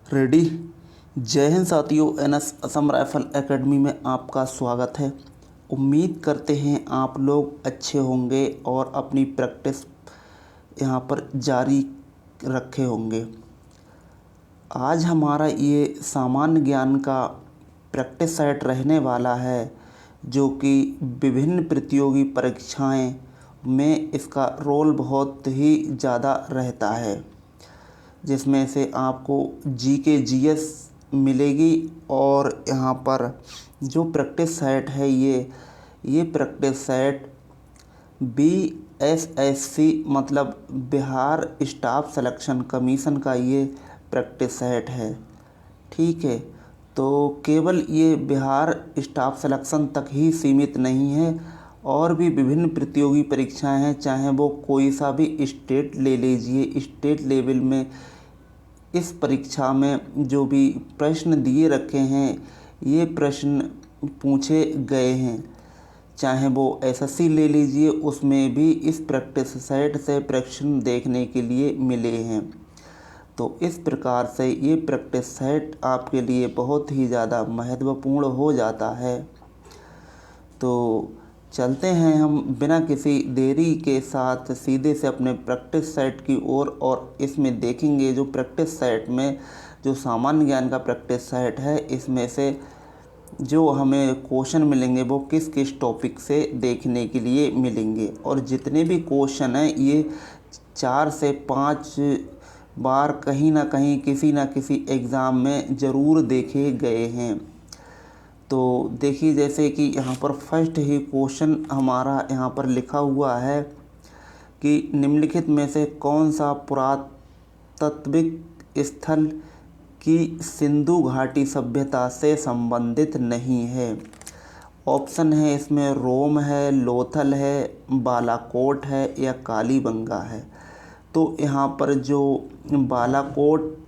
Ready. जय हिंद साथियों, NS Assam rifle academy में आपका स्वागत है। उम्मीद करते हैं आप लोग अच्छे होंगे और अपनी प्रैक्टिस यहाँ पर जारी रखे होंगे। आज हमारा ये सामान्य ज्ञान का प्रैक्टिस सेट रहने वाला है, जो कि विभिन्न प्रतियोगी परीक्षाएं में इसका रोल बहुत ही ज़्यादा रहता है, जिसमें से आपको जीके जीएस मिलेगी। और यहाँ पर जो प्रैक्टिस सेट है ये प्रैक्टिस सेट बीएसएससी मतलब बिहार स्टाफ सिलेक्शन कमीशन का ये प्रैक्टिस सेट है। ठीक है, तो केवल ये बिहार स्टाफ सिलेक्शन तक ही सीमित नहीं है, और भी विभिन्न प्रतियोगी परीक्षाएं हैं, चाहे वो कोई सा भी स्टेट ले लीजिए। स्टेट लेवल में इस परीक्षा में जो भी प्रश्न दिए रखे हैं, ये प्रश्न पूछे गए हैं। चाहे वो एसएससी ले लीजिए, उसमें भी इस प्रैक्टिस सेट से प्रश्न देखने के लिए मिले हैं। तो इस प्रकार से ये प्रैक्टिस सेट आपके लिए बहुत ही ज़्यादा महत्वपूर्ण हो जाता है। तो चलते हैं हम बिना किसी देरी के साथ सीधे से अपने प्रैक्टिस सेट की ओर, और इसमें देखेंगे जो प्रैक्टिस सेट में जो सामान्य ज्ञान का प्रैक्टिस सेट है, इसमें से जो हमें क्वेश्चन मिलेंगे वो किस किस टॉपिक से देखने के लिए मिलेंगे। और जितने भी क्वेश्चन हैं ये 4 से 5 बार कहीं ना कहीं किसी ना किसी एग्ज़ाम में ज़रूर देखे गए हैं। तो देखिए, जैसे कि यहाँ पर फर्स्ट ही क्वेश्चन हमारा यहाँ पर लिखा हुआ है कि निम्नलिखित में से कौन सा पुरातात्विक स्थल की सिंधु घाटी सभ्यता से संबंधित नहीं है। ऑप्शन है इसमें रोम है, लोथल है, बालाकोट है या कालीबंगा है। तो यहाँ पर जो बालाकोट,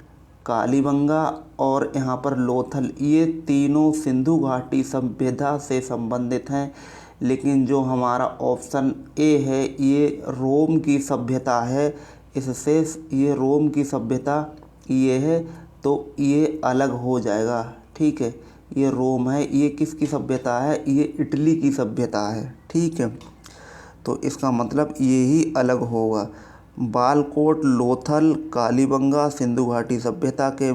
कालीबंगा और यहाँ पर लोथल, ये तीनों सिंधु घाटी सभ्यता से संबंधित हैं। लेकिन जो हमारा ऑप्शन ए है ये रोम की सभ्यता है, इससे ये रोम की सभ्यता ये है, तो ये अलग हो जाएगा। ठीक है, ये रोम है, ये किसकी सभ्यता है, ये इटली की सभ्यता है। ठीक है, तो इसका मतलब ये ही अलग होगा। बालाकोट, लोथल, कालीबंगा सिंधु घाटी सभ्यता के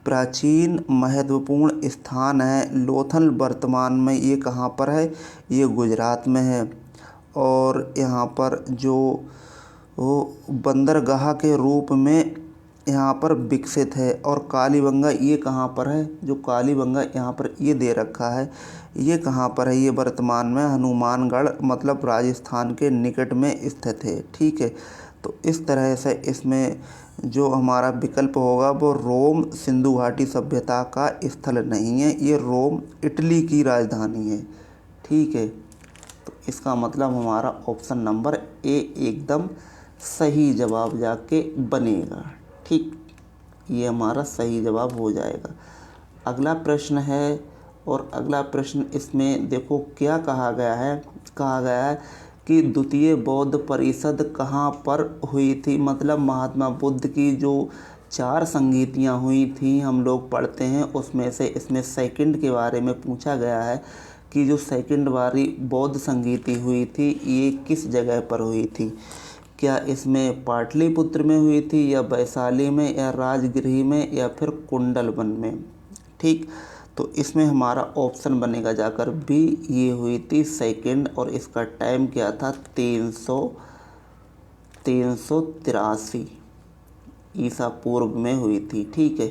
प्राचीन महत्वपूर्ण स्थान है। लोथल वर्तमान में ये कहाँ पर है, ये गुजरात में है, और यहाँ पर जो बंदरगाह के रूप में यहाँ पर विकसित है। और कालीबंगा ये कहाँ पर है, जो कालीबंगा यहाँ पर ये दे रखा है, ये कहाँ पर है, ये वर्तमान में हनुमानगढ़ मतलब राजस्थान के निकट में स्थित है। ठीक है, तो इस तरह से इसमें जो हमारा विकल्प होगा वो रोम सिंधु घाटी सभ्यता का स्थल नहीं है, ये रोम इटली की राजधानी है। ठीक है, तो इसका मतलब हमारा ऑप्शन नंबर ए एकदम सही जवाब जाके बनेगा। ठीक, ये हमारा सही जवाब हो जाएगा। अगला प्रश्न है, और अगला प्रश्न इसमें देखो क्या कहा गया है कि द्वितीय बौद्ध परिषद कहाँ पर हुई थी। मतलब महात्मा बुद्ध की जो 4 संगीतियाँ हुई थी हम लोग पढ़ते हैं, उसमें से इसमें सेकंड के बारे में पूछा गया है कि जो सेकंड वाली बौद्ध संगीति हुई थी ये किस जगह पर हुई थी। क्या इसमें पाटलिपुत्र में हुई थी, या वैशाली में, या राजगृह में, या फिर कुंडलवन में। ठीक, तो इसमें हमारा ऑप्शन बनेगा जाकर बी, ये हुई थी सेकंड, और इसका टाइम क्या था 383 ईसा पूर्व में हुई थी। ठीक है,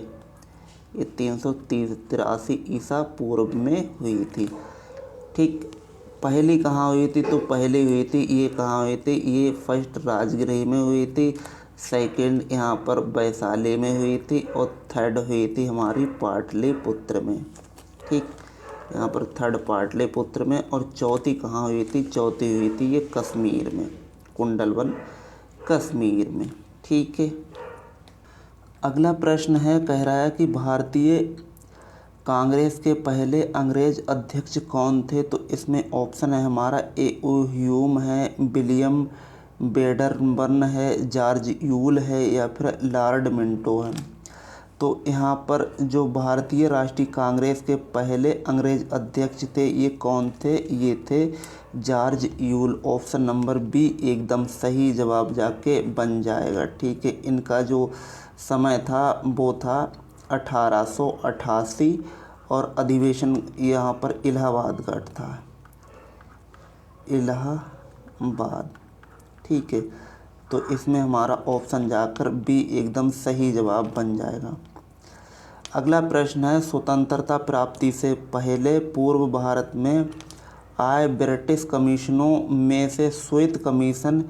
ये 383 ईसा पूर्व में हुई थी। ठीक, पहली कहाँ हुई थी, तो पहली हुई थी ये कहाँ हुई थी, ये फर्स्ट राजगृह में हुई थी, सेकंड यहाँ पर वैशाली में हुई थी, और थर्ड हुई थी हमारी पाटलिपुत्र में। ठीक, यहाँ पर थर्ड पाटलिपुत्र में, और चौथी कहाँ हुई थी, चौथी हुई थी ये कश्मीर में, कुंडलवन कश्मीर में। ठीक है, अगला प्रश्न है, कह रहा है कि भारतीय कांग्रेस के पहले अंग्रेज अध्यक्ष कौन थे। तो इसमें ऑप्शन है हमारा ए ओ ह्यूम है, विलियम बेडरबर्न है, जॉर्ज यूल है, या फिर लॉर्ड मिंटो है। तो यहाँ पर जो भारतीय राष्ट्रीय कांग्रेस के पहले अंग्रेज अध्यक्ष थे ये कौन थे? ये थे George Yule. Option number B एकदम सही जवाब जाके बन जाएगा। ठीक है, इनका जो समय था वो था 1888 और अधिवेशन यहाँ पर इलाहाबाद का था, इलाहाबाद। ठीक है, तो इसमें हमारा ऑप्शन जाकर बी एकदम सही जवाब बन जाएगा। अगला प्रश्न है, स्वतंत्रता प्राप्ति से पहले पूर्व भारत में आए ब्रिटिश कमीशनों में से श्वेत कमीशन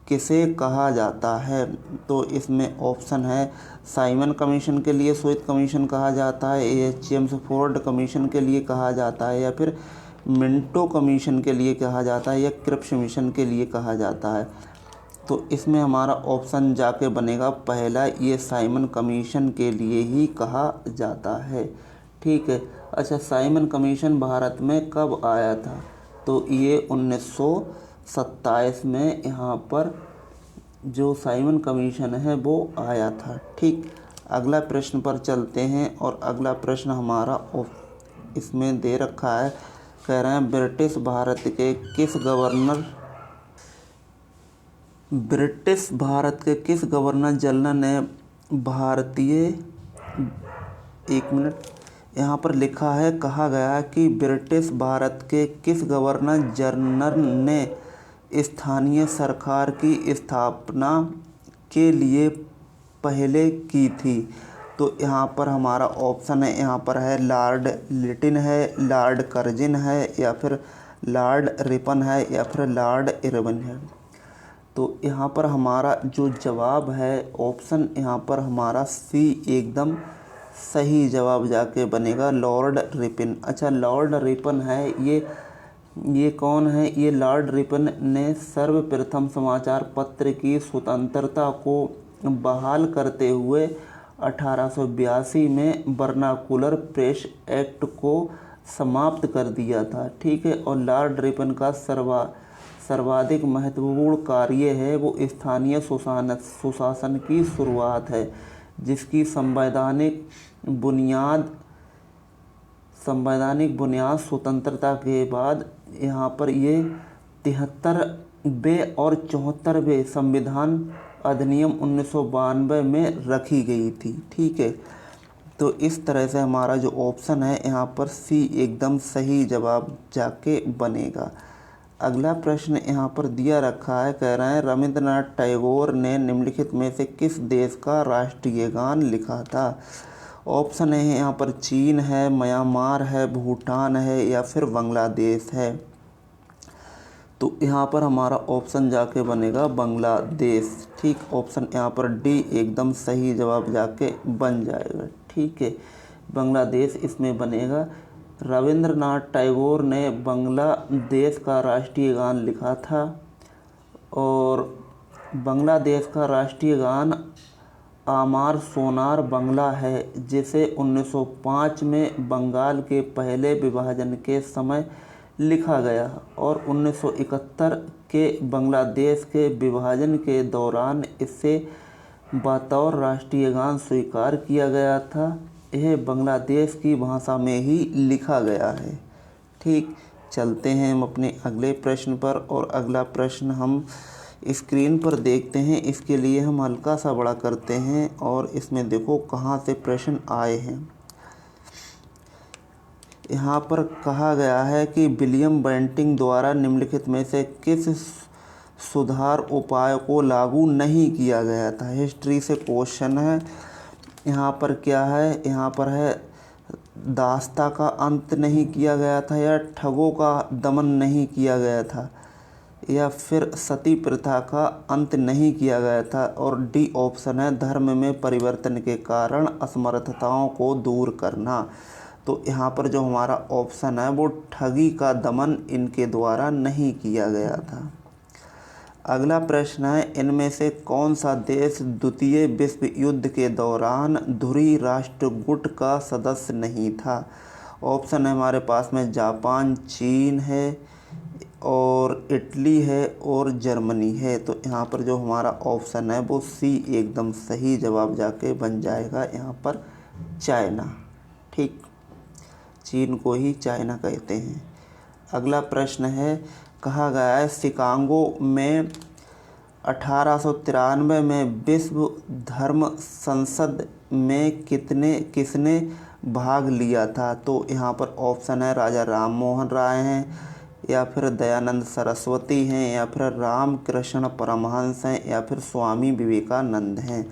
किसे कहा जाता है? तो इसमें ऑप्शन है, साइमन कमीशन के लिए श्वेत कमीशन कहा जाता है, या चेम्सफोर्ड कमीशन के लिए कहा जाता है, या फिर मिंटो कमीशन के लिए कहा जाता है, या क्रिप्स मिशन के लिए कहा जाता है। तो इसमें हमारा ऑप्शन जाके बनेगा पहला, ये साइमन कमीशन के लिए ही कहा जाता है। ठीक है, अच्छा, साइमन कमीशन भारत में कब आया था? तो ये 1927 में यहाँ पर जो साइमन कमीशन है वो आया था। ठीक, अगला प्रश्न पर चलते हैं और अगला प्रश्न हमारा इसमें दे रखा है, कह रहे हैं ब्रिटिश भारत के किस गवर्नर जनरल ने भारतीय, एक मिनट, यहाँ पर लिखा है, कहा गया है कि ब्रिटिश भारत के किस गवर्नर जनरल ने स्थानीय सरकार की स्थापना के लिए पहले की थी? तो यहाँ पर हमारा ऑप्शन है, यहाँ पर है लॉर्ड लिटिन है, लॉर्ड कर्जिन है, या फिर लॉर्ड रिपन है, या फिर लॉर्ड इरविन है। तो यहाँ पर हमारा जो जवाब है ऑप्शन यहाँ पर हमारा सी एकदम सही जवाब जाके बनेगा, लॉर्ड रिपन। अच्छा, लॉर्ड रिपन है, ये कौन है? ये लॉर्ड रिपन ने सर्वप्रथम समाचार पत्र की स्वतंत्रता को बहाल करते हुए 1882 में वर्नाकुलर प्रेस एक्ट को समाप्त कर दिया था। ठीक है, और लॉर्ड रिपन का सर्वाधिक महत्वपूर्ण कार्य है वो स्थानीय सुशासन की शुरुआत है, जिसकी संवैधानिक बुनियाद स्वतंत्रता के बाद यहाँ पर ये 73वें और 74वें संविधान अधिनियम 1992 में रखी गई थी। ठीक है, तो इस तरह से हमारा जो ऑप्शन है यहाँ पर सी एकदम सही जवाब जाके बनेगा। अगला प्रश्न यहाँ पर दिया रखा है, कह रहे हैं रविंद्रनाथ टैगोर ने निम्नलिखित में से किस देश का राष्ट्रीय गान लिखा था? ऑप्शन है यहाँ पर चीन है, म्यांमार है, भूटान है, या फिर बांग्लादेश है। तो यहाँ पर हमारा ऑप्शन जाके बनेगा बांग्लादेश। ठीक, ऑप्शन यहाँ पर डी एकदम सही जवाब जाके बन जाएगा। ठीक है, बांग्लादेश इसमें बनेगा। रविंद्रनाथ टैगोर ने बांग्लादेश का राष्ट्रीय गान लिखा था और बांग्लादेश का राष्ट्रीय गान आमार सोनार बांग्ला है, जिसे 1905 में बंगाल के पहले विभाजन के समय लिखा गया और 1971 के बांग्लादेश के विभाजन के दौरान इसे बतौर राष्ट्रीय गान स्वीकार किया गया था। यह बांग्लादेश की भाषा में ही लिखा गया है। ठीक, चलते हैं हम अपने अगले प्रश्न पर और अगला प्रश्न हम स्क्रीन पर देखते हैं। इसके लिए हम हल्का सा बड़ा करते हैं और इसमें देखो कहाँ से प्रश्न आए हैं। यहाँ पर कहा गया है कि विलियम बेंटिंक द्वारा निम्नलिखित में से किस सुधार उपाय को लागू नहीं किया गया था? हिस्ट्री से क्वेश्चन है। यहाँ पर क्या है? यहाँ पर है दास्ता का अंत नहीं किया गया था, या ठगों का दमन नहीं किया गया था, या फिर सती प्रथा का अंत नहीं किया गया था, और डी ऑप्शन है धर्म में परिवर्तन के कारण असमर्थताओं को दूर करना। तो यहाँ पर जो हमारा ऑप्शन है वो ठगी का दमन इनके द्वारा नहीं किया गया था। अगला प्रश्न है, इनमें से कौन सा देश द्वितीय विश्व युद्ध के दौरान धुरी राष्ट्रगुट का सदस्य नहीं था? ऑप्शन है हमारे पास में जापान, चीन है और इटली है और जर्मनी है। तो यहाँ पर जो हमारा ऑप्शन है वो सी एकदम सही जवाब जाके बन जाएगा। यहाँ पर चाइना। ठीक, चीन को ही चाइना कहते हैं। अगला प्रश्न है, कहा गया है शिकागो में 1893 में विश्व धर्म संसद में किसने भाग लिया था? तो यहाँ पर ऑप्शन है राजा राम मोहन राय हैं, या फिर दयानंद सरस्वती हैं, या फिर रामकृष्ण परमहंस हैं, या फिर स्वामी विवेकानंद हैं।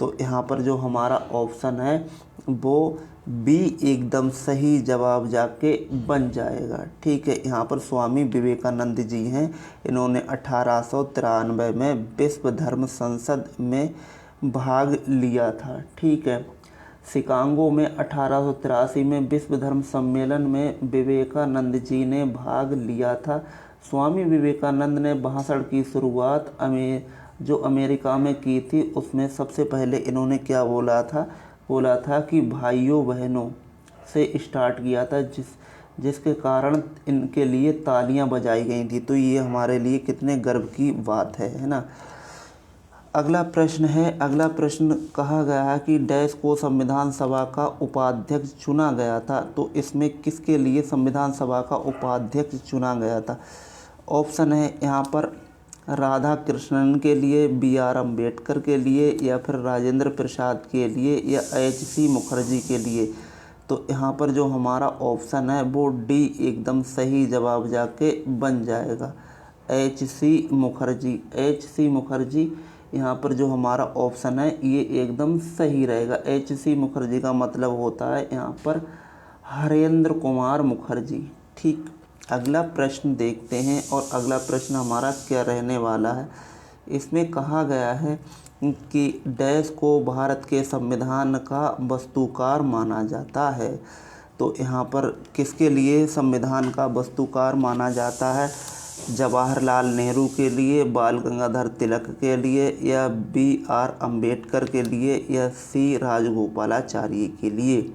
तो यहाँ पर जो हमारा ऑप्शन है वो बी एकदम सही जवाब जाके बन जाएगा। ठीक है, यहाँ पर स्वामी विवेकानंद जी हैं। इन्होंने 1893 में विश्व धर्म संसद में भाग लिया था। ठीक है, शिकागो में 1883 में विश्व धर्म सम्मेलन में विवेकानंद जी ने भाग लिया था। स्वामी विवेकानंद ने भाषण की शुरुआत जो अमेरिका में की थी, उसमें सबसे पहले इन्होंने क्या बोला था कि भाइयों बहनों से स्टार्ट किया था, जिसके कारण इनके लिए तालियां बजाई गई थी। तो ये हमारे लिए कितने गर्व की बात है ना। अगला प्रश्न कहा गया है कि डैश को संविधान सभा का उपाध्यक्ष चुना गया था। तो इसमें किसके लिए संविधान सभा का उपाध्यक्ष चुना गया था? ऑप्शन है यहाँ पर राधा कृष्णन के लिए, BR अम्बेडकर के लिए, या फिर राजेंद्र प्रसाद के लिए, या HC मुखर्जी के लिए। तो यहाँ पर जो हमारा ऑप्शन है वो डी एकदम सही जवाब जाके बन जाएगा, HC मुखर्जी। यहाँ पर जो हमारा ऑप्शन है ये एकदम सही रहेगा। HC मुखर्जी का मतलब होता है यहाँ पर हरेंद्र कुमार मुखर्जी। ठीक, अगला प्रश्न देखते हैं, और अगला प्रश्न हमारा क्या रहने वाला है। इसमें कहा गया है कि डैश को भारत के संविधान का वास्तुकार माना जाता है। तो यहाँ पर किसके लिए संविधान का वास्तुकार माना जाता है? जवाहरलाल नेहरू के लिए, बाल गंगाधर तिलक के लिए, या BR अम्बेडकर के लिए, या C राजगोपालाचारी के लिए।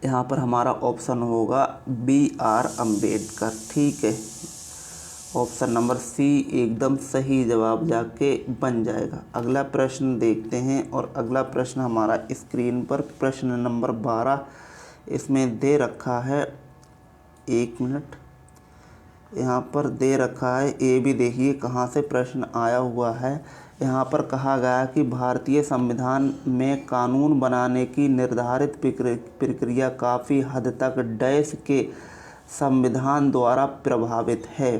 यहाँ पर हमारा ऑप्शन होगा BR अम्बेडकर। ठीक है, ऑप्शन नंबर C एकदम सही जवाब जाके बन जाएगा। अगला प्रश्न देखते हैं, और अगला प्रश्न हमारा स्क्रीन पर प्रश्न नंबर 12 इसमें दे रखा है। 1 मिनट, यहाँ पर दे रखा है, ये भी देखिए कहाँ से प्रश्न आया हुआ है। यहाँ पर कहा गया कि भारतीय संविधान में कानून बनाने की निर्धारित प्रक्रिया काफ़ी हद तक डैश के संविधान द्वारा प्रभावित है।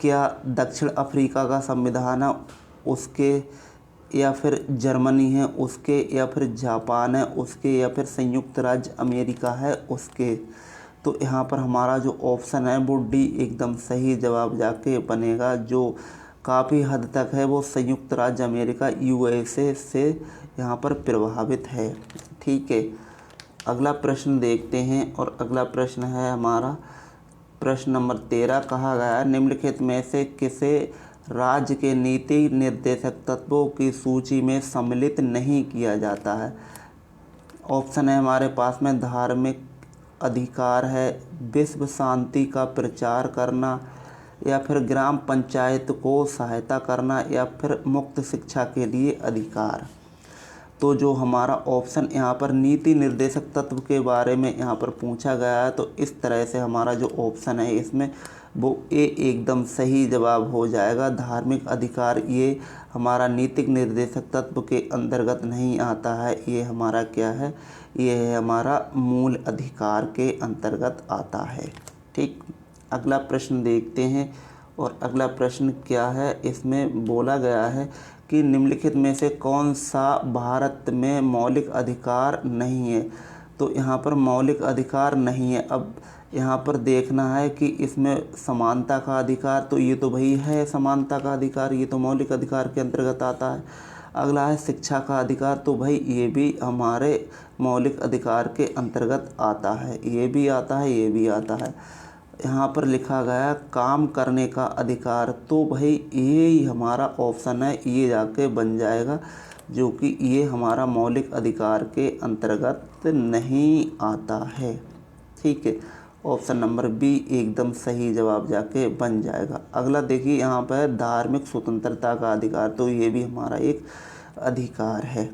क्या दक्षिण अफ्रीका का संविधान है उसके, या फिर जर्मनी है उसके, या फिर जापान है उसके, या फिर संयुक्त राज्य अमेरिका है उसके? तो यहाँ पर हमारा जो ऑप्शन है वो डी एकदम सही जवाब जाके बनेगा। जो काफ़ी हद तक है वो संयुक्त राज्य अमेरिका USA से यहाँ पर प्रभावित है। ठीक है, अगला प्रश्न देखते हैं, और अगला प्रश्न है हमारा प्रश्न नंबर 13। कहा गया है निम्नलिखित में से किसे राज्य के नीति निर्देशक तत्वों की सूची में सम्मिलित नहीं किया जाता है? ऑप्शन है हमारे पास में धार्मिक अधिकार है, विश्व शांति का प्रचार करना, या फिर ग्राम पंचायत को सहायता करना, या फिर मुक्त शिक्षा के लिए अधिकार। तो जो हमारा ऑप्शन यहाँ पर नीति निर्देशक तत्व के बारे में यहाँ पर पूछा गया है, तो इस तरह से हमारा जो ऑप्शन है इसमें वो ए एकदम सही जवाब हो जाएगा। धार्मिक अधिकार ये हमारा नीतिक निर्देशक तत्व के अंतर्गत नहीं आता है, ये हमारा क्या है, ये है हमारा मूल अधिकार के अंतर्गत आता है। ठीक, अगला प्रश्न देखते हैं, और अगला प्रश्न क्या है, इसमें बोला गया है कि निम्नलिखित में से कौन सा भारत में मौलिक अधिकार नहीं है? तो यहाँ पर मौलिक अधिकार नहीं है। अब यहाँ पर देखना है कि इसमें समानता का अधिकार, तो ये तो भाई है समानता का अधिकार, ये तो मौलिक अधिकार के अंतर्गत आता है। अगला है शिक्षा का अधिकार, तो भाई ये भी हमारे मौलिक अधिकार के अंतर्गत आता है, ये भी आता है, ये भी आता है। यहाँ पर लिखा गया काम करने का अधिकार, तो भाई ये ही हमारा ऑप्शन है, ये जाके बन जाएगा, जो कि ये हमारा मौलिक अधिकार के अंतर्गत नहीं आता है। ठीक है, ऑप्शन नंबर बी एकदम सही जवाब जाके बन जाएगा। अगला देखिए यहाँ पर धार्मिक स्वतंत्रता का अधिकार, तो ये भी हमारा एक अधिकार है।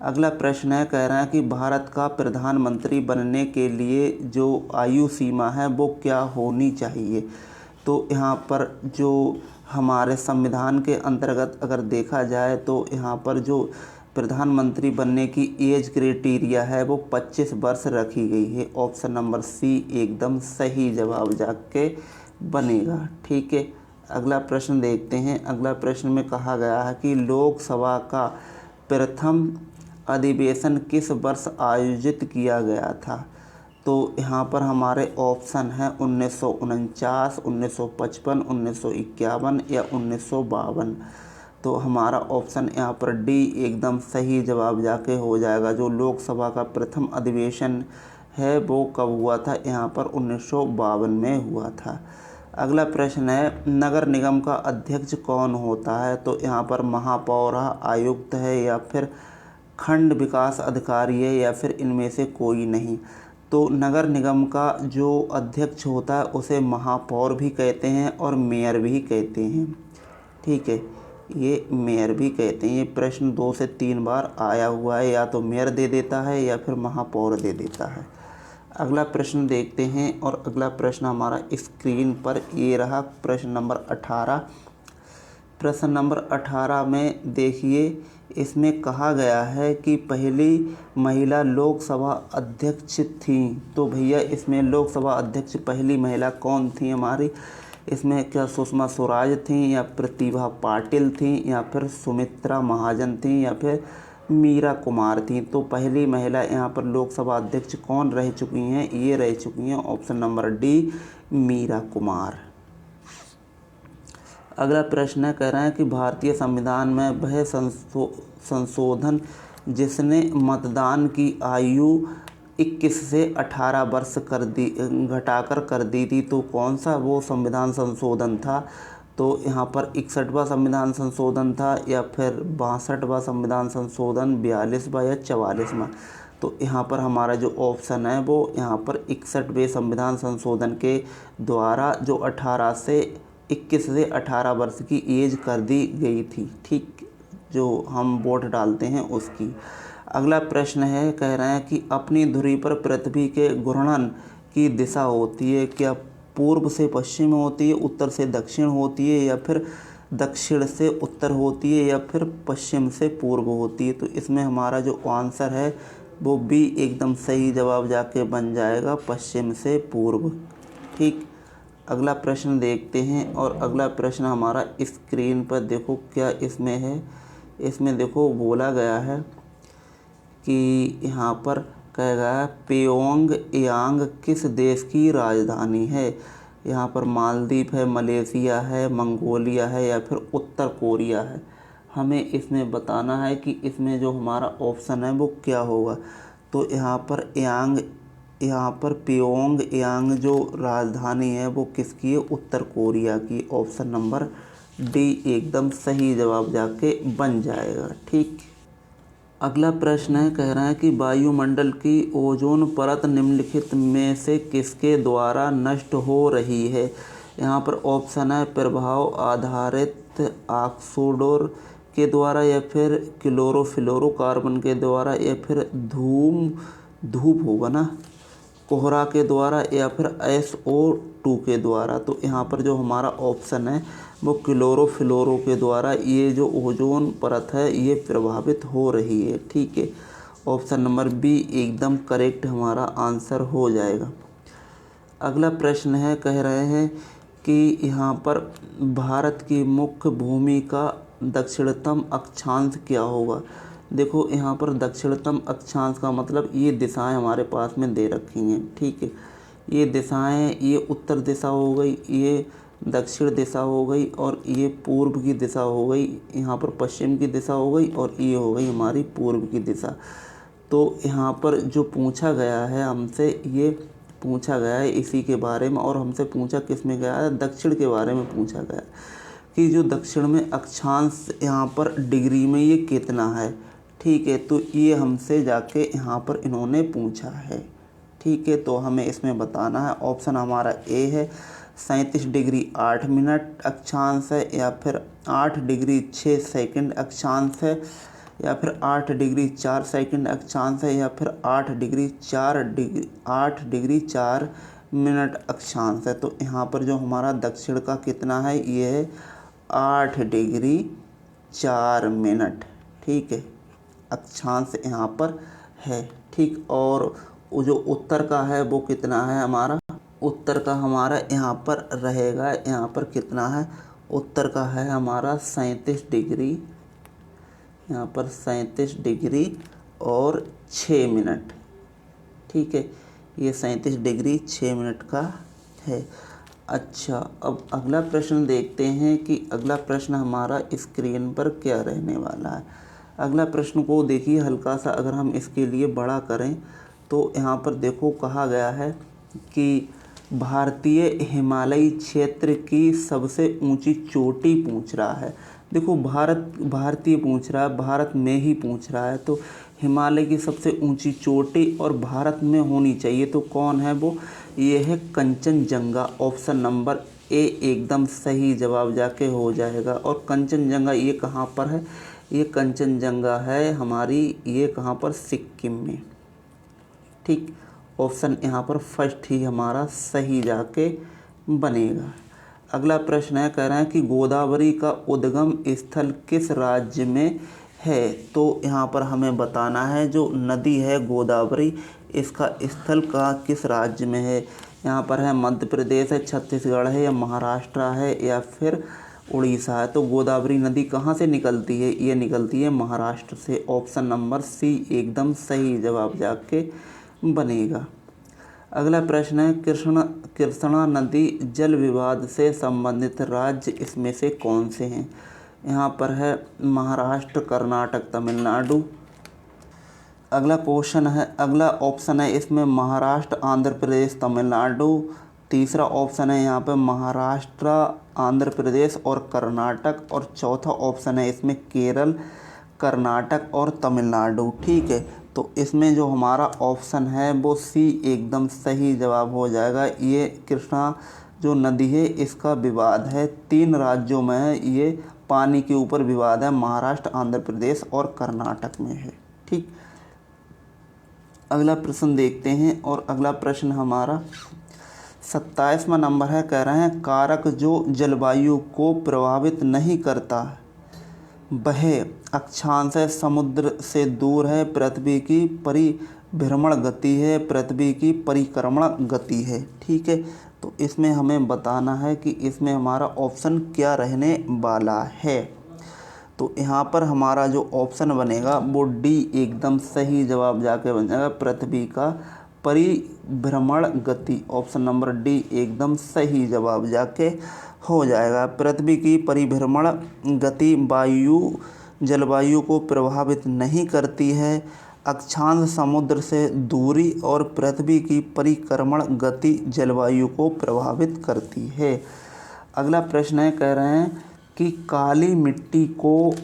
अगला प्रश्न है, कह रहा है कि भारत का प्रधानमंत्री बनने के लिए जो आयु सीमा है वो क्या होनी चाहिए। तो यहाँ पर जो हमारे संविधान के अंतर्गत अगर देखा जाए तो यहाँ पर जो प्रधानमंत्री बनने की एज क्राइटेरिया है वो 25 वर्ष रखी गई है। ऑप्शन नंबर सी एकदम सही जवाब जाके बनेगा। ठीक है, अगला प्रश्न देखते हैं। अगला प्रश्न में कहा गया है कि लोकसभा का प्रथम अधिवेशन किस वर्ष आयोजित किया गया था। तो यहाँ पर हमारे ऑप्शन हैं 1949, 1955, 1951 या 1952। तो हमारा ऑप्शन यहाँ पर डी एकदम सही जवाब जाके हो जाएगा। जो लोकसभा का प्रथम अधिवेशन है वो कब हुआ था, यहाँ पर 1952 में हुआ था। अगला प्रश्न है, नगर निगम का अध्यक्ष कौन होता है। तो यहाँ पर महापौर, आयुक्त है या फिर खंड विकास अधिकारी है या फिर इनमें से कोई नहीं। तो नगर निगम का जो अध्यक्ष होता है उसे महापौर भी कहते हैं और मेयर भी कहते हैं। ठीक है, ये मेयर भी कहते हैं। ये प्रश्न 2 से 3 बार आया हुआ है, या तो मेयर दे देता है या फिर महापौर दे देता है। अगला प्रश्न देखते हैं, और अगला प्रश्न हमारा स्क्रीन पर ये रहा, प्रश्न नंबर 18। प्रश्न नंबर 18 में देखिए, इसमें कहा गया है कि पहली महिला लोकसभा अध्यक्ष थी। तो भैया इसमें लोकसभा अध्यक्ष पहली महिला कौन थी हमारी, इसमें क्या सुषमा स्वराज थी या प्रतिभा पाटिल थी या फिर सुमित्रा महाजन थी या फिर मीरा कुमार थी। तो पहली महिला यहाँ पर लोकसभा अध्यक्ष कौन रह चुकी हैं, ये रह चुकी हैं option number D Meira Kumar. अगला प्रश्न है, कह रहे हैं कि भारतीय संविधान में वह संशोधन जिसने मतदान की आयु 21 से 18 वर्ष घटाकर कर दी थी। तो कौन सा वो संविधान संशोधन था। तो यहाँ पर 61वां संविधान संशोधन था या फिर 62वां संविधान संशोधन, 42वां या 44वां। तो यहाँ पर हमारा जो ऑप्शन है वो यहाँ पर 61वें संविधान संशोधन के द्वारा जो 21 से 18 वर्ष की एज कर दी गई थी। ठीक, जो हम वोट डालते हैं उसकी। अगला प्रश्न है, कह रहे हैं कि अपनी धुरी पर पृथ्वी के घूर्णन की दिशा होती है, क्या पूर्व से पश्चिम होती है, उत्तर से दक्षिण होती है या फिर दक्षिण से उत्तर होती है या फिर पश्चिम से पूर्व होती है। तो इसमें हमारा जो आंसर है वो बी एकदम सही जवाब जाके बन जाएगा, पश्चिम से पूर्व। ठीक, अगला प्रश्न देखते हैं, और अगला प्रश्न हमारा स्क्रीन पर देखो क्या इसमें है। इसमें देखो बोला गया है कि यहाँ पर कहा गया है प्योंग यांग किस देश की राजधानी है। यहाँ पर मालदीव है, मलेशिया है, मंगोलिया है या फिर उत्तर कोरिया है। हमें इसमें बताना है कि इसमें जो हमारा ऑप्शन है वो क्या होगा। तो यहाँ पर प्योंग यांग जो राजधानी है वो किसकी है, उत्तर कोरिया की। ऑप्शन नंबर डी एकदम सही जवाब जाके बन जाएगा। ठीक, अगला प्रश्न है, कह रहा है कि वायुमंडल की ओजोन परत निम्नलिखित में से किसके द्वारा नष्ट हो रही है। यहाँ पर ऑप्शन है प्रभाव आधारित ऑक्सीडोर के द्वारा या फिर क्लोरोफ्लोरोकार्बन के द्वारा या फिर धूप होगा ना, कोहरा के द्वारा या फिर SO2 के द्वारा। तो यहाँ पर जो हमारा ऑप्शन है वो क्लोरोफ्लोरो के द्वारा ये जो ओजोन परत है ये प्रभावित हो रही है। ठीक है, ऑप्शन नंबर बी एकदम करेक्ट हमारा आंसर हो जाएगा। अगला प्रश्न है, कह रहे हैं कि यहाँ पर भारत की मुख्य भूमि का दक्षिणतम अक्षांश क्या होगा। देखो यहाँ पर दक्षिणतम अक्षांश का मतलब ये दिशाएं हमारे पास में दे रखी हैं। ठीक है, ये दिशाएं, ये उत्तर दिशा हो गई, ये दक्षिण दिशा हो गई और ये पूर्व की दिशा हो गई, यहाँ पर पश्चिम की दिशा हो गई और ये हो गई हमारी पूर्व की दिशा। तो यहाँ पर जो पूछा गया है हमसे, ये पूछा गया है इसी के बारे में, और हमसे पूछा किस में गया है, दक्षिण के बारे में पूछा गया कि जो दक्षिण में अक्षांश यहाँ पर डिग्री में ये कितना है। ठीक है, तो ये हमसे जाके यहाँ पर इन्होंने पूछा है। ठीक है, तो हमें इसमें बताना है। ऑप्शन हमारा ए है 37 डिग्री 8 मिनट अक्षांश है, या फिर 8 डिग्री 6 सेकंड अक्षांश है, या फिर 8 डिग्री 4 सेकंड अक्षांश है, या फिर 8 डिग्री 4 मिनट अक्षांश है। तो यहाँ पर जो हमारा दक्षिण का कितना है, ये है 8 डिग्री 4 मिनट। ठीक है, अक्षांश यहाँ पर है। ठीक, और वो जो उत्तर का है वो कितना है हमारा, उत्तर का हमारा यहाँ पर रहेगा, यहाँ पर कितना है, उत्तर का है हमारा 37 डिग्री, यहाँ पर 37 डिग्री और 6 मिनट। ठीक है, ये 37 डिग्री 6 मिनट का है। अच्छा, अब अगला प्रश्न देखते हैं कि अगला प्रश्न हमारा स्क्रीन पर क्या रहने वाला है। अगला प्रश्न को देखिए, हल्का सा अगर हम इसके लिए बड़ा करें तो यहाँ पर देखो कहा गया है कि भारतीय हिमालयी क्षेत्र की सबसे ऊंची चोटी पूछ रहा है। देखो भारतीय पूछ रहा है, भारत में ही पूछ रहा है, तो हिमालय की सबसे ऊंची चोटी और भारत में होनी चाहिए, तो कौन है वो, ये है कंचनजंगा। ऑप्शन नंबर ए एकदम सही जवाब जाके हो जाएगा। और कंचनजंगा ये कहाँ पर है, ये कंचनजंगा है हमारी, ये कहाँ पर, सिक्किम में। ठीक, ऑप्शन यहाँ पर फर्स्ट ही हमारा सही जाके बनेगा। अगला प्रश्न है, कह रहे हैं कि गोदावरी का उद्गम स्थल किस राज्य में है। तो यहाँ पर हमें बताना है जो नदी है गोदावरी, इसका स्थल का किस राज्य में है। यहाँ पर है मध्य प्रदेश है, छत्तीसगढ़ है, या महाराष्ट्र है, या फिर उड़ीसा है। तो गोदावरी नदी कहाँ से निकलती है, ये निकलती है महाराष्ट्र से। ऑप्शन नंबर सी एकदम सही जवाब जाके बनेगा। अगला प्रश्न है, कृष्णा नदी जल विवाद से संबंधित राज्य इसमें से कौन से हैं। यहाँ पर है महाराष्ट्र, कर्नाटक, तमिलनाडु। अगला क्वेश्चन है, अगला ऑप्शन है इसमें महाराष्ट्र, आंध्र प्रदेश, तमिलनाडु। तीसरा ऑप्शन है यहाँ पे महाराष्ट्र, आंध्र प्रदेश और कर्नाटक। और चौथा ऑप्शन है इसमें केरल, कर्नाटक और तमिलनाडु। ठीक है, तो इसमें जो हमारा ऑप्शन है वो सी एकदम सही जवाब हो जाएगा। ये कृष्णा जो नदी है इसका विवाद है, 3 राज्यों में है, ये पानी के ऊपर विवाद है, महाराष्ट्र, आंध्र प्रदेश और कर्नाटक में है। ठीक, अगला प्रश्न देखते हैं, और अगला प्रश्न हमारा 27वां नंबर है। कह रहे हैं कारक जो जलवायु को प्रभावित नहीं करता वह अक्षांश है, समुद्र से दूर है, पृथ्वी की परिभ्रमण गति है, पृथ्वी की परिक्रमण गति है। ठीक है, तो इसमें हमें बताना है कि इसमें हमारा ऑप्शन क्या रहने वाला है। तो यहाँ पर हमारा जो ऑप्शन बनेगा वो डी एकदम सही जवाब जाके बन जाएगा, पृथ्वी का परिभ्रमण गति। ऑप्शन नंबर डी एकदम सही जवाब जाके हो जाएगा। पृथ्वी की परिभ्रमण गति जलवायु को प्रभावित नहीं करती है। अक्षांश समुद्र से दूरी और पृथ्वी की परिक्रमण गति जलवायु को प्रभावित करती है। अगला प्रश्न है, कह रहे हैं कि काली मिट्टी को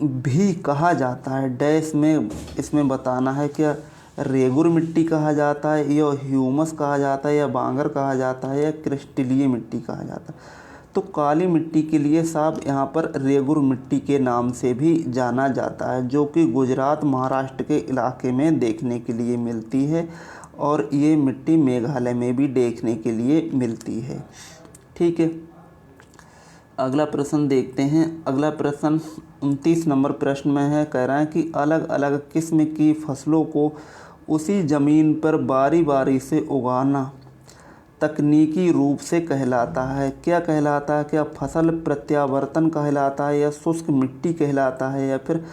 भी कहा जाता है डैश में, इसमें बताना है क्या रेगुर मिट्टी कहा जाता है, या ह्यूमस कहा जाता है, या बांगर कहा जाता है, या क्रिस्टलीय मिट्टी कहा जाता है। तो काली मिट्टी के लिए साहब यहाँ पर रेगुर मिट्टी के नाम से भी जाना जाता है, जो कि गुजरात, महाराष्ट्र के इलाके में देखने के लिए मिलती है, और ये मिट्टी मेघालय में भी देखने के लिए मिलती है। ठीक है, अगला प्रश्न देखते हैं। अगला प्रश्न 29 नंबर प्रश्न में है, कह रहा है कि अलग अलग किस्म की फसलों को उसी ज़मीन पर बारी बारी से उगाना तकनीकी रूप से कहलाता है। क्या कहलाता है, क्या फसल प्रत्यावर्तन कहलाता है, या शुष्क मिट्टी कहलाता है, या फिर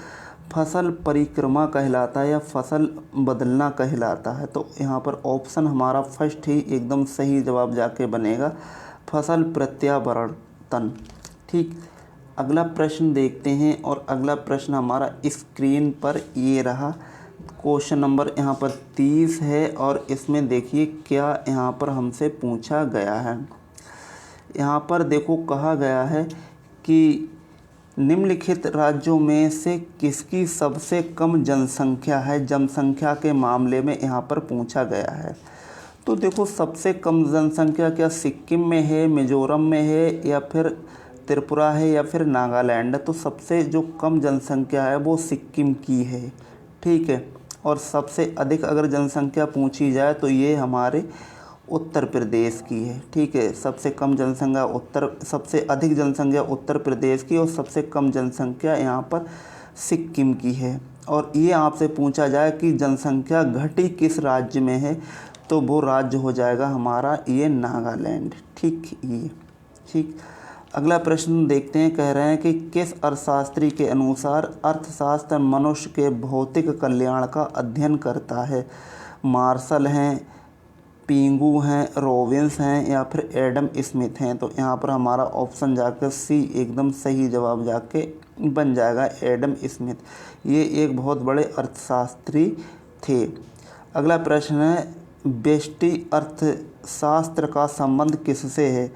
फसल परिक्रमा कहलाता है, या फसल बदलना कहलाता है। तो यहाँ पर ऑप्शन हमारा फर्स्ट ही एकदम सही जवाब जाके बनेगा, फसल प्रत्यावर्तन। ठीक, अगला प्रश्न देखते हैं, और अगला प्रश्न हमारा स्क्रीन पर ये रहा। क्वेश्चन नंबर यहाँ पर 30 है, और इसमें देखिए क्या यहाँ पर हमसे पूछा गया है। यहाँ पर देखो कहा गया है कि निम्नलिखित राज्यों में से किसकी सबसे कम जनसंख्या है, जनसंख्या के मामले में यहाँ पर पूछा गया है। तो देखो सबसे कम जनसंख्या क्या सिक्किम में है, मिजोरम में है, या फिर त्रिपुरा है या फिर नागालैंड। तो सबसे जो कम जनसंख्या है वो सिक्किम की है, ठीक है। और सबसे अधिक अगर जनसंख्या पूछी जाए तो ये हमारे उत्तर प्रदेश की है, ठीक है। सबसे कम जनसंख्या सबसे अधिक जनसंख्या उत्तर प्रदेश की और सबसे कम जनसंख्या यहाँ पर सिक्किम की है। और ये आपसे पूछा जाए कि जनसंख्या घटी किस राज्य में है, तो वो राज्य हो जाएगा हमारा ये नागालैंड, ठीक। अगला प्रश्न देखते हैं, कह रहे हैं कि किस अर्थशास्त्री के अनुसार अर्थशास्त्र मनुष्य के भौतिक कल्याण का अध्ययन करता है। मार्शल हैं, पिंगू हैं, रॉबिन्स हैं या फिर एडम स्मिथ हैं। तो यहाँ पर हमारा ऑप्शन जाकर सी एकदम सही जवाब जाके बन जाएगा, एडम स्मिथ। ये एक बहुत बड़े अर्थशास्त्री थे। अगला प्रश्न है, व्यष्टि अर्थशास्त्र का संबंध किससे है।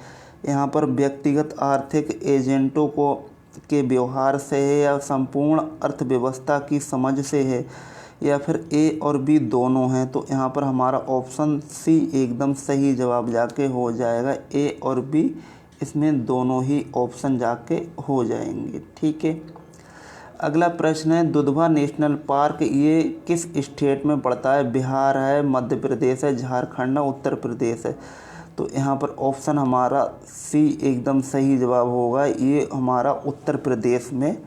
यहाँ पर व्यक्तिगत आर्थिक एजेंटों के व्यवहार से है या संपूर्ण अर्थव्यवस्था की समझ से है या फिर ए और बी दोनों हैं। तो यहाँ पर हमारा ऑप्शन सी एकदम सही जवाब जाके हो जाएगा, ए और बी इसमें दोनों ही ऑप्शन जाके हो जाएंगे, ठीक है। अगला प्रश्न है, दुधवा नेशनल पार्क ये किस स्टेट में पड़ता है। बिहार है, मध्य प्रदेश है, झारखंड है, उत्तर प्रदेश है। तो यहाँ पर ऑप्शन हमारा सी एकदम सही जवाब होगा, ये हमारा उत्तर प्रदेश में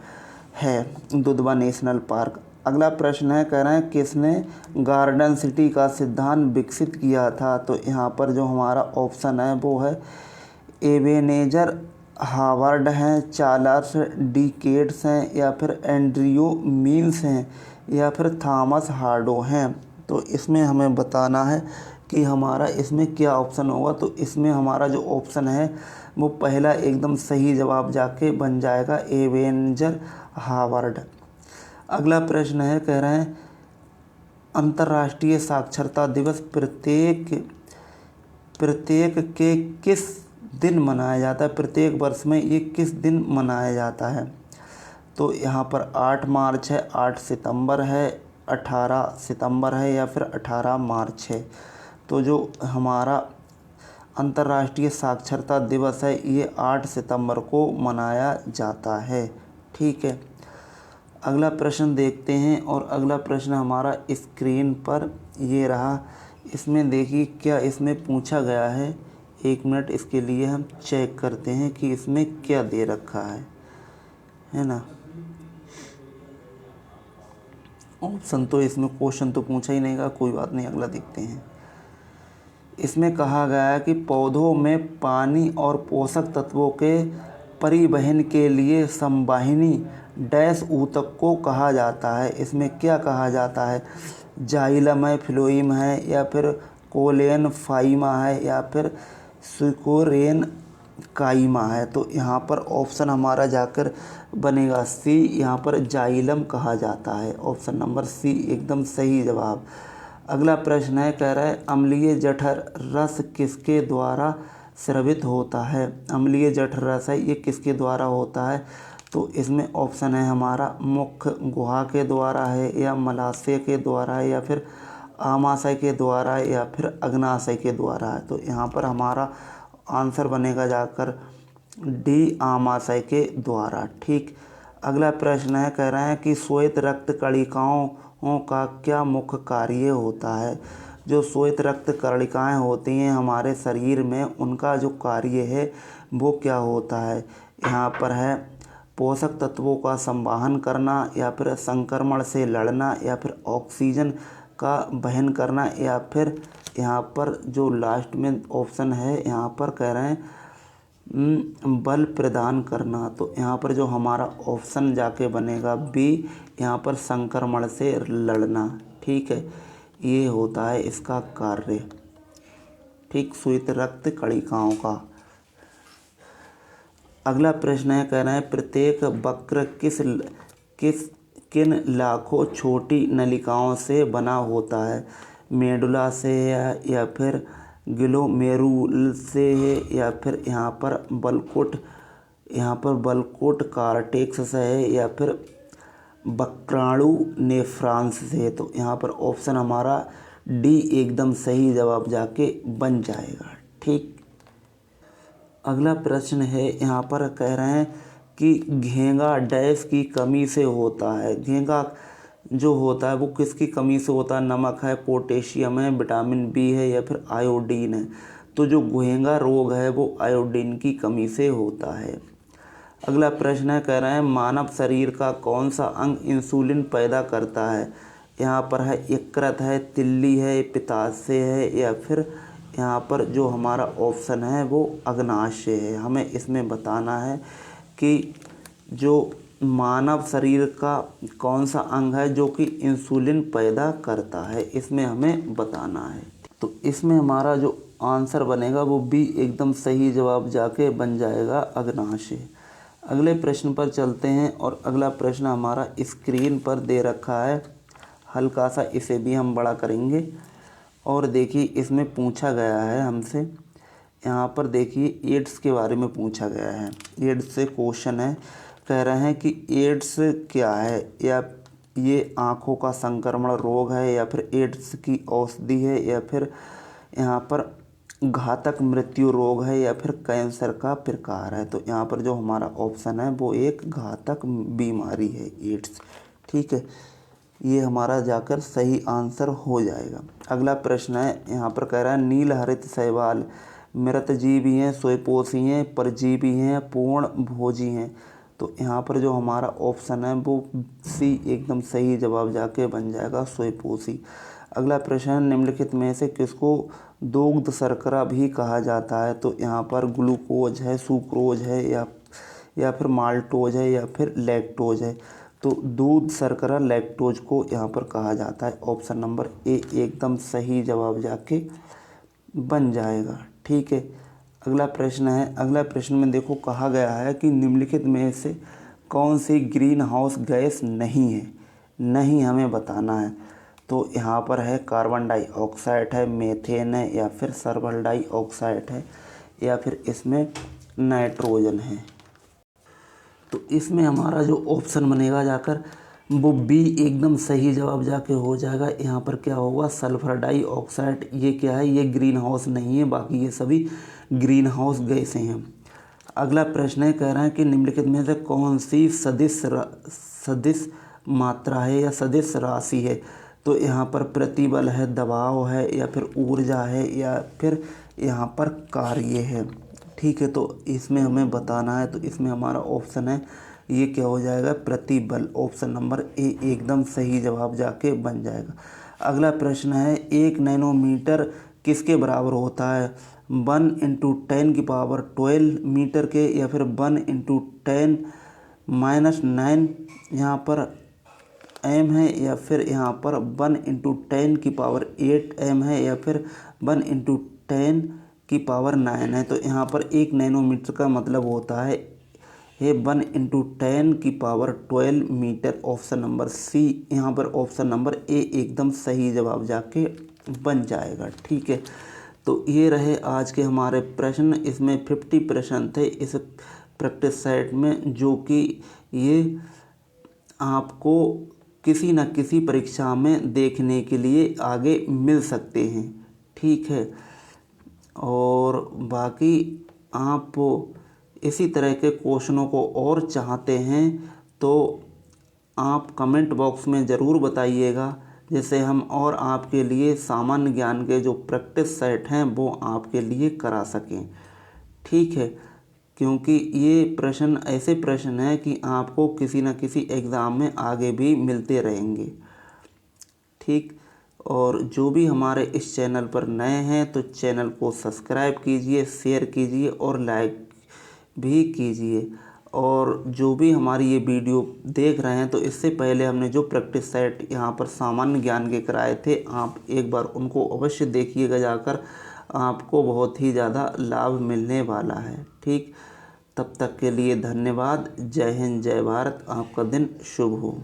है दुधवा नेशनल पार्क। अगला प्रश्न है, कह रहे हैं किसने गार्डन सिटी का सिद्धांत विकसित किया था। तो यहाँ पर जो हमारा ऑप्शन है वो है एबेनेजर हावर्ड हैं, चार्ल्स डिकेन्स हैं या फिर एंड्रयू मील्स हैं या फिर थॉमस हार्डो हैं। तो इसमें हमें बताना है कि हमारा इसमें क्या ऑप्शन होगा। तो इसमें हमारा जो ऑप्शन है वो पहला एकदम सही जवाब जाके बन जाएगा, एबेनेजर हावर्ड। अगला प्रश्न है, कह रहे हैं अंतर्राष्ट्रीय साक्षरता दिवस प्रत्येक के किस दिन मनाया जाता है। प्रत्येक वर्ष में ये किस दिन मनाया जाता है। तो यहाँ पर 8 मार्च है, 8 सितंबर है, 18 सितंबर है या फिर 18 मार्च है। तो जो हमारा अंतर्राष्ट्रीय साक्षरता दिवस है ये 8 सितंबर को मनाया जाता है, ठीक है। अगला प्रश्न देखते हैं और अगला प्रश्न हमारा स्क्रीन पर ये रहा। इसमें देखिए क्या इसमें पूछा गया है। 1 मिनट इसके लिए हम चेक करते हैं कि इसमें क्या दे रखा है ना। ऑप्शन तो इसमें क्वेश्चन तो पूछा ही नहीं गा, कोई बात नहीं, अगला देखते हैं। इसमें कहा गया है कि पौधों में पानी और पोषक तत्वों के परिवहन के लिए संवाहिनी डैश ऊतक को कहा जाता है। इसमें क्या कहा जाता है, जाइलम है, फ्लोइम है या फिर कोलेन फाइमा है या फिर सुकोरेन काइमा है। तो यहाँ पर ऑप्शन हमारा जाकर बनेगा सी, यहाँ पर जाइलम कहा जाता है। ऑप्शन नंबर सी एकदम सही जवाब। अगला प्रश्न है, कह रहा है अम्लीय जठर रस किसके द्वारा स्रावित होता है। अम्लीय जठर रस है ये किसके द्वारा होता है। तो इसमें ऑप्शन है हमारा मुख गुहा के द्वारा है या मलाशय के द्वारा है या फिर आमाशय के द्वारा है या फिर अग्नाशय के द्वारा है। तो यहाँ पर हमारा आंसर बनेगा जाकर डी, आमाशय के द्वारा, ठीक। अगला प्रश्न है, कह रहे हैं कि श्वेत रक्त कणिकाओं का क्या मुख्य कार्य होता है। जो श्वेत रक्त कणिकाएँ होती हैं हमारे शरीर में, उनका जो कार्य है वो क्या होता है। यहाँ पर है पोषक तत्वों का संवाहन करना या फिर संक्रमण से लड़ना या फिर ऑक्सीजन का वहन करना या फिर यहाँ पर जो लास्ट में ऑप्शन है यहाँ पर कह रहे हैं बल प्रदान करना। तो यहाँ पर जो हमारा ऑप्शन जाके बनेगा बी, यहाँ पर संक्रमण से लड़ना, ठीक है। ये होता है इसका कार्य, ठीक, श्वेत रक्त कणिकाओं का। अगला प्रश्न है, कह रहे हैं प्रत्येक वक्र किन लाखों छोटी नलिकाओं से बना होता है। मेडुला से या फिर ग्लोमेरुल से है या फिर यहाँ पर बलकोट कार्टेक्स से है या फिर वक्राणु नेफ्रॉन्स से। तो यहाँ पर ऑप्शन हमारा डी एकदम सही जवाब जाके बन जाएगा, ठीक। अगला प्रश्न है, यहाँ पर कह रहे हैं कि घेंगा डैश की कमी से होता है। घेंगा जो होता है वो किसकी कमी से होता है? नमक है, पोटेशियम है, विटामिन बी है या फिर आयोडीन है। तो जो घेंगा रोग है वो आयोडीन की कमी से होता है। अगला प्रश्न है, कह रहे हैं मानव शरीर का कौन सा अंग इंसुलिन पैदा करता है? यहाँ पर है यकृत है, तिल्ली है, पित्ताशय है या फिर यहाँ पर जो हमारा ऑप्शन है वो अग्नाशय है। हमें इसमें बताना है कि जो मानव शरीर का कौन सा अंग है जो कि इंसुलिन पैदा करता है, इसमें हमें बताना है। तो इसमें हमारा जो आंसर बनेगा वो बी एकदम सही जवाब जाके बन जाएगा अग्नाशय। अगले प्रश्न पर चलते हैं और अगला प्रश्न हमारा स्क्रीन पर दे रखा है। हल्का सा इसे भी हम बड़ा करेंगे और देखिए इसमें पूछा गया है हमसे, यहाँ पर देखिए एड्स के बारे में पूछा गया है। एड्स से क्वेश्चन है, कह रहे हैं कि एड्स क्या है? या ये आँखों का संक्रमण रोग है या फिर एड्स की औषधि है या फिर यहाँ पर घातक मृत्यु रोग है या फिर कैंसर का प्रकार है। तो यहाँ पर जो हमारा ऑप्शन है वो एक घातक बीमारी है, एड्स। ठीक है, ये हमारा जाकर सही आंसर हो जाएगा। अगला प्रश्न है, यहाँ पर कह रहा है नील हरित शैवाल मृतजीवी हैं, स्वयंपोषी हैं, परजीवी हैं, पूर्ण भोजी हैं। तो यहाँ पर जो हमारा ऑप्शन है वो सी एकदम सही जवाब जाके बन जाएगा, स्वयंपोषी। अगला प्रश्न है, निम्नलिखित में से किसको दुग्ध शर्करा भी कहा जाता है? तो यहाँ पर ग्लूकोज है, सुक्रोज है या फिर माल्टोज है या फिर लैक्टोज है। तो दूध शर्करा लैक्टोज को यहाँ पर कहा जाता है। ऑप्शन नंबर ए एकदम सही जवाब जाके बन जाएगा। ठीक है, अगला प्रश्न है। अगला प्रश्न में देखो कहा गया है कि निम्नलिखित में से कौन सी ग्रीन हाउस गैस नहीं है? नहीं हमें बताना है। तो यहाँ पर है कार्बन डाइऑक्साइड है, मीथेन है या फिर सल्फर डाइऑक्साइड है या फिर इसमें नाइट्रोजन है। तो इसमें हमारा जो ऑप्शन बनेगा जाकर वो बी एकदम सही जवाब जाके हो जाएगा। यहाँ पर क्या होगा? Sulphur dioxide. ये क्या है? ये ग्रीन हाउस नहीं है, बाकी ये सभी ग्रीन हाउस गैसें हैं। अगला प्रश्न है, कह रहे हैं कि निम्नलिखित में से कौन सी सदिश मात्रा है या सदिश राशि है? तो यहाँ पर प्रतिबल है, दबाव है या फिर ऊर्जा है या फिर यहाँ पर कार्य है। ठीक है, तो इसमें हमें बताना है। तो इसमें हमारा ऑप्शन है ये क्या हो जाएगा? प्रतिबल। ऑप्शन नंबर ए एकदम सही जवाब जाके बन जाएगा। अगला प्रश्न है, 1 नैनोमीटर किसके बराबर होता है? 1 × 10⁻12 मीटर के या फिर 1 × 10⁻9 यहाँ पर एम है या फिर यहाँ पर 1 × 10⁸ एम है या फिर 1 × 10⁻9 है। तो यहाँ पर 1 नैनोमीटर का मतलब होता है ये 1 × 10⁻12 मीटर। ऑप्शन नंबर सी यहाँ पर ऑप्शन नंबर ए एकदम सही जवाब जाके बन जाएगा। ठीक है, तो ये रहे आज के हमारे प्रश्न। इसमें 50 प्रश्न थे इस प्रैक्टिस सेट में, जो कि ये आपको किसी न किसी परीक्षा में देखने के लिए आगे मिल सकते हैं। ठीक है, और बाकी आप इसी तरह के क्वेश्चनों को और चाहते हैं तो आप कमेंट बॉक्स में ज़रूर बताइएगा, जिससे हम और आपके लिए सामान्य ज्ञान के जो प्रैक्टिस सेट हैं वो आपके लिए करा सकें। ठीक है, क्योंकि ये प्रश्न ऐसे प्रश्न हैं कि आपको किसी न किसी एग्ज़ाम में आगे भी मिलते रहेंगे। ठीक, और जो भी हमारे इस चैनल पर नए हैं तो चैनल को सब्सक्राइब कीजिए, शेयर कीजिए और लाइक भी कीजिए। और जो भी हमारी ये वीडियो देख रहे हैं तो इससे पहले हमने जो प्रैक्टिस सेट यहाँ पर सामान्य ज्ञान के कराए थे, आप एक बार उनको अवश्य देखिएगा जाकर, आपको बहुत ही ज़्यादा लाभ मिलने वाला है। ठीक, तब तक के लिए धन्यवाद। जय हिंद, जय भारत। आपका दिन शुभ हो।